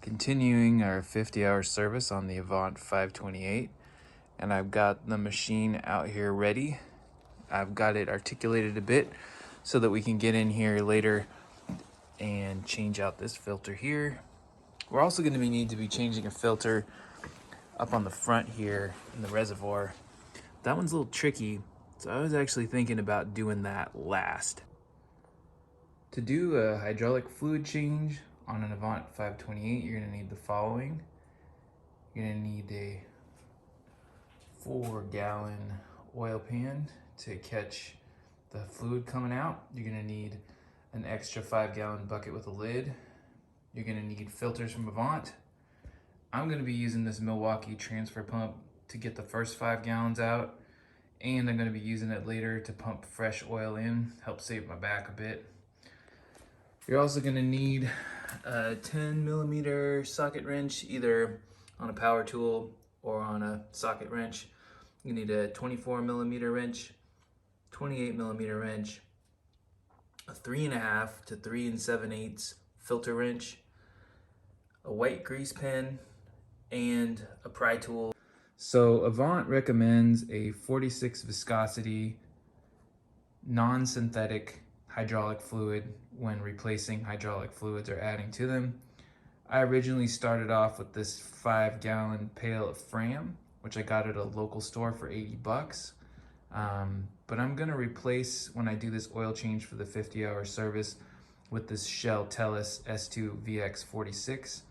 Continuing our 50-hour service on the Avant 528, and I've got the machine out here ready. I've got it articulated a bit so that we can get in here later and change out this filter here. We're also going to need to be changing a filter up on the front here in the reservoir. That one's a little tricky, so I was actually thinking about doing that last. To do a hydraulic fluid change on an Avant 528, you're going to need the following. You're going to need a 4-gallon oil pan to catch the fluid coming out. You're going to need an extra 5-gallon bucket with a lid. You're going to need filters from Avant. I'm going to be using this Milwaukee transfer pump to get the first 5 gallons out, and I'm going to be using it later to pump fresh oil in, help save my back a bit. You're also going to need a 10mm socket wrench, either on a power tool or on a socket wrench. You need a 24mm wrench, 28mm wrench, a 3.5 to 3 7/8 filter wrench, a white grease pen, and a pry tool. So Avant recommends a 46 viscosity, non-synthetic hydraulic fluid when replacing hydraulic fluids or adding to them. I originally started off with this 5-gallon pail of Fram, which I got at a local store for $80. But I'm gonna replace, when I do this oil change for the 50-hour service, with this Shell Tellus S2 VX46.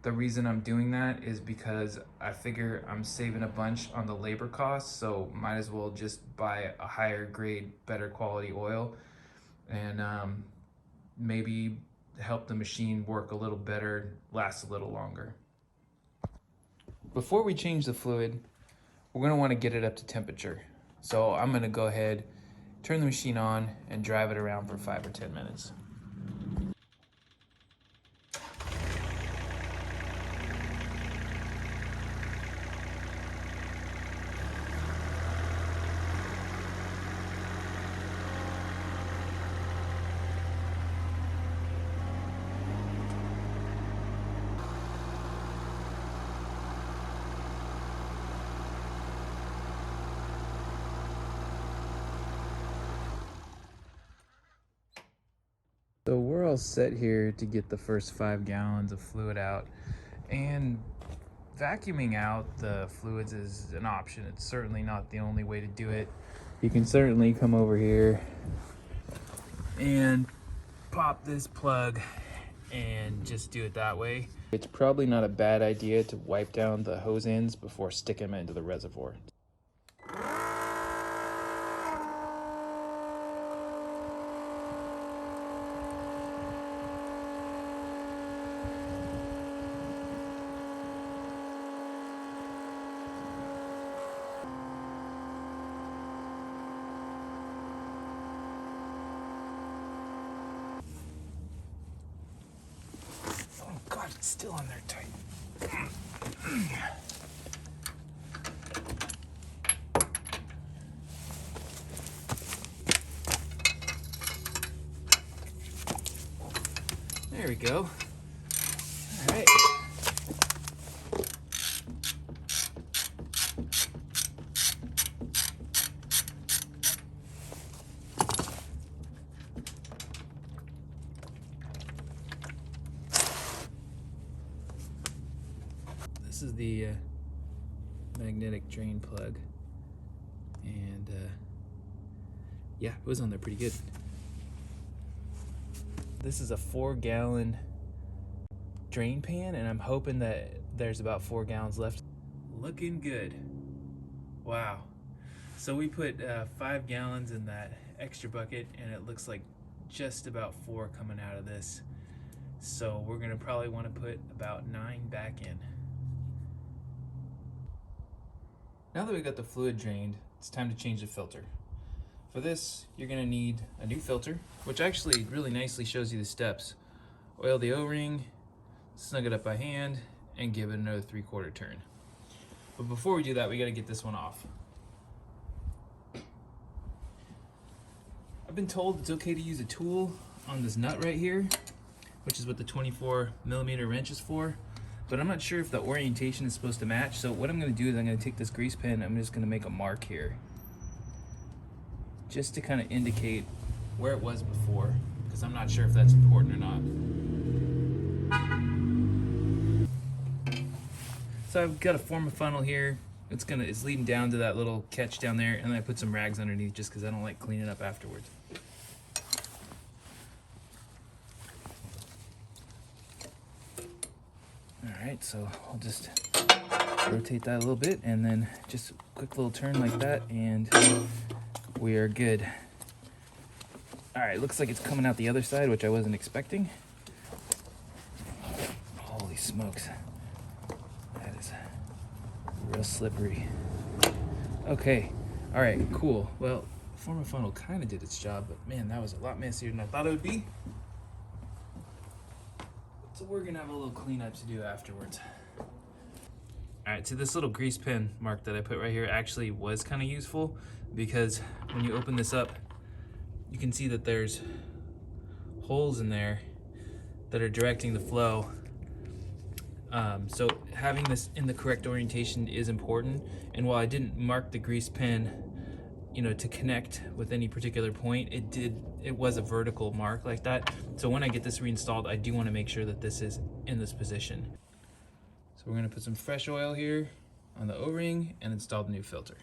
The reason I'm doing that is because I figure I'm saving a bunch on the labor costs, so might as well just buy a higher grade, better quality oil, and maybe help the machine work a little better, last a little longer. Before we change the fluid, we're going to want to get it up to temperature. So I'm going to go ahead, turn the machine on, and drive it around for 5 or 10 minutes. So we're all set here to get the first 5 gallons of fluid out, and vacuuming out the fluids is an option. It's certainly not the only way to do it. You can certainly come over here and pop this plug and just do it that way. It's probably not a bad idea to wipe down the hose ends before sticking them into the reservoir. Oh God, it's still on there tight. There we go. All right. This is the magnetic drain plug, and yeah, it was on there pretty good. This is a 4-gallon drain pan, and I'm hoping that there's about 4 gallons left. Looking good. Wow. So we put 5 gallons in that extra bucket, and it looks like just about 4 coming out of this. So we're gonna probably want to put about 9 back in. Now that we got the fluid drained, it's time to change the filter. For this, you're going to need a new filter, which actually really nicely shows you the steps. Oil the O-ring, snug it up by hand, and give it another 3/4 turn. But before we do that, we got to get this one off. I've been told it's okay to use a tool on this nut right here, which is what the 24mm wrench is for. But I'm not sure if the orientation is supposed to match. So what I'm gonna do is I'm gonna take this grease pen, I'm just gonna make a mark here, just to kind of indicate where it was before, because I'm not sure if that's important or not. So I've got to form a funnel here. It's leading down to that little catch down there, and then I put some rags underneath just because I don't like cleaning up afterwards. Alright, so I'll just rotate that a little bit, and then just a quick little turn like that, and we are good. Alright, looks like it's coming out the other side, which I wasn't expecting. Holy smokes. That is real slippery. Okay, alright, cool. Well, former funnel kind of did its job, but man, that was a lot messier than I thought it would be. So we're gonna have a little cleanup to do afterwards. Alright, so this little grease pen mark that I put right here actually was kind of useful, because when you open this up, you can see that there's holes in there that are directing the flow. So having this in the correct orientation is important. And while I didn't mark the grease pen, you know, to connect with any particular point, it was a vertical mark like that. So when I get this reinstalled, I do want to make sure that this is in this position. So we're going to put some fresh oil here on the O-ring and install the new filter.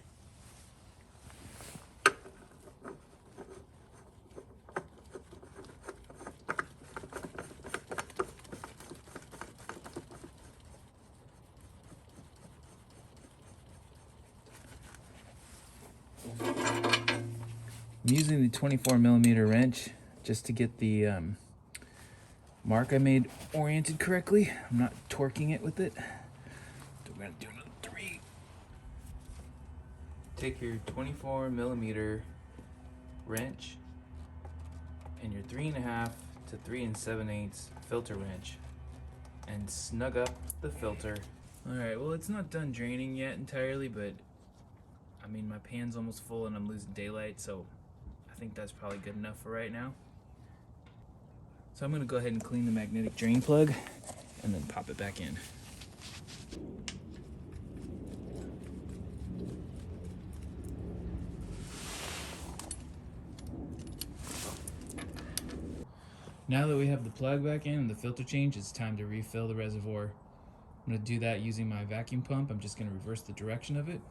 I'm using the 24mm wrench just to get the mark I made oriented correctly. I'm not torquing it with it. So we're gonna do another 3. Take your 24mm wrench and your 3.5 to 3 7/8 filter wrench and snug up the filter. All right, well, it's not done draining yet entirely, but I mean, my pan's almost full and I'm losing daylight, so I think that's probably good enough for right now. So I'm gonna go ahead and clean the magnetic drain plug and then pop it back in. Now that we have the plug back in and the filter change, it's time to refill the reservoir. I'm gonna do that using my vacuum pump. I'm just gonna reverse the direction of it,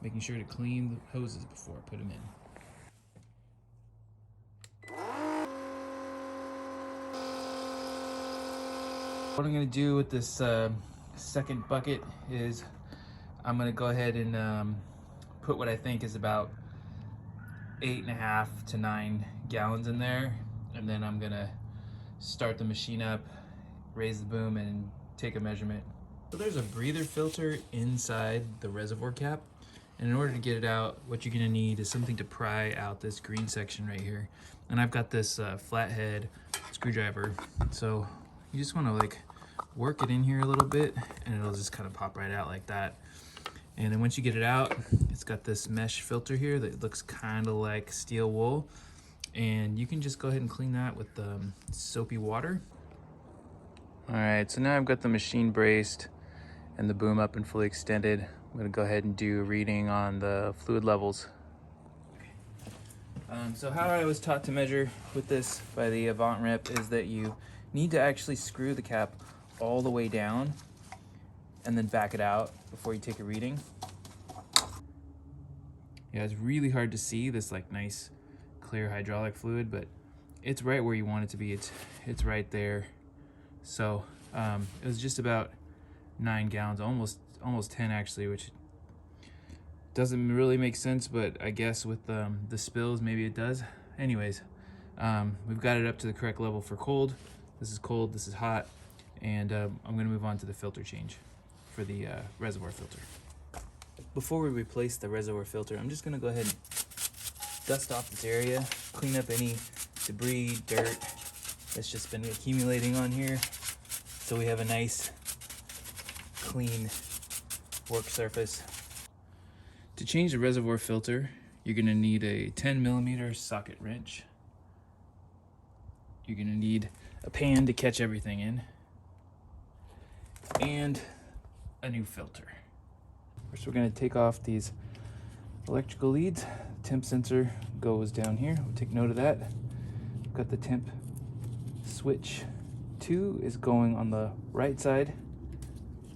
making sure to clean the hoses before I put them in. What I'm going to do with this second bucket is I'm going to go ahead and put what I think is about 8.5 to 9 gallons in there, and then I'm going to start the machine up, raise the boom, and take a measurement. So there's a breather filter inside the reservoir cap, and in order to get it out, what you're going to need is something to pry out this green section right here. And I've got this flathead screwdriver, so you just want to like work it in here a little bit and it'll just kind of pop right out like that. And then once you get it out, it's got this mesh filter here that looks kind of like steel wool, and you can just go ahead and clean that with soapy water. All right, so now I've got the machine braced and the boom up and fully extended. I'm going to go ahead and do a reading on the fluid levels. So how I was taught to measure with this by the Avant rep is that you need to actually screw the cap all the way down and then back it out before you take a reading. Yeah, it's really hard to see this like nice clear hydraulic fluid, but it's right where you want it to be. It's right there. So it was just about 9 gallons, almost 10 actually, which doesn't really make sense, but I guess with the spills, maybe it does. Anyways, we've got it up to the correct level for cold. This is cold, this is hot, and I'm gonna move on to the filter change for the reservoir filter. Before we replace the reservoir filter, I'm just gonna go ahead and dust off this area, clean up any debris, dirt that's just been accumulating on here, so we have a nice, clean work surface. To change the reservoir filter, you're gonna need a 10mm socket wrench. You're gonna need a pan to catch everything in, and a new filter. First we're going to take off these electrical leads. Temp sensor goes down here. We'll take note of that. We've got the temp switch 2 is going on the right side,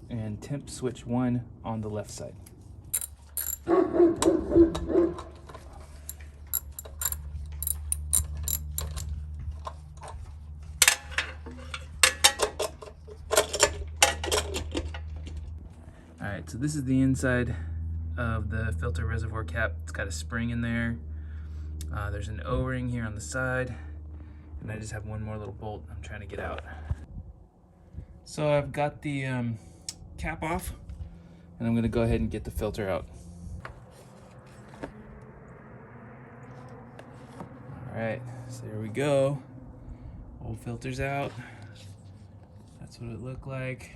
and temp switch 1 on the left side. Alright, so this is the inside of the filter reservoir cap. It's got a spring in there. There's an O-ring here on the side, and I just have one more little bolt I'm trying to get out. So I've got the cap off, and I'm going to go ahead and get the filter out. Alright, so there we go. Old filter's out. That's what it looked like.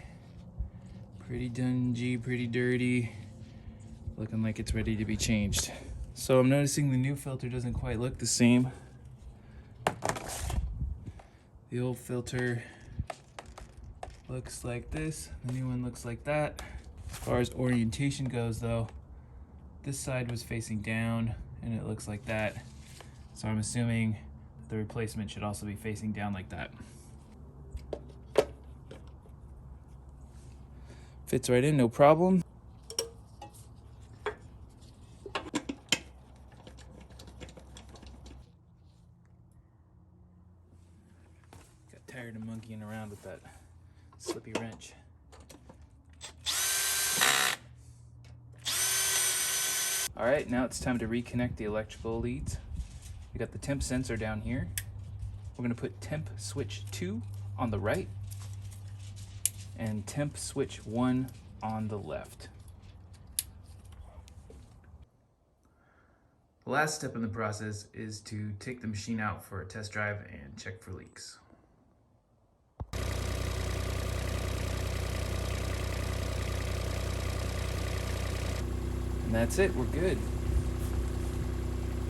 Pretty dingy, pretty dirty. Looking like it's ready to be changed. So I'm noticing the new filter doesn't quite look the same. The old filter looks like this. The new one looks like that. As far as orientation goes though, this side was facing down and it looks like that. So I'm assuming the replacement should also be facing down like that. Fits right in, no problem. Got tired of monkeying around with that slippy wrench. All right, now it's time to reconnect the electrical leads. We got the temp sensor down here. We're gonna put temp switch 2 on the right and temp switch 1 on the left. The last step in the process is to take the machine out for a test drive and check for leaks. And that's it, we're good.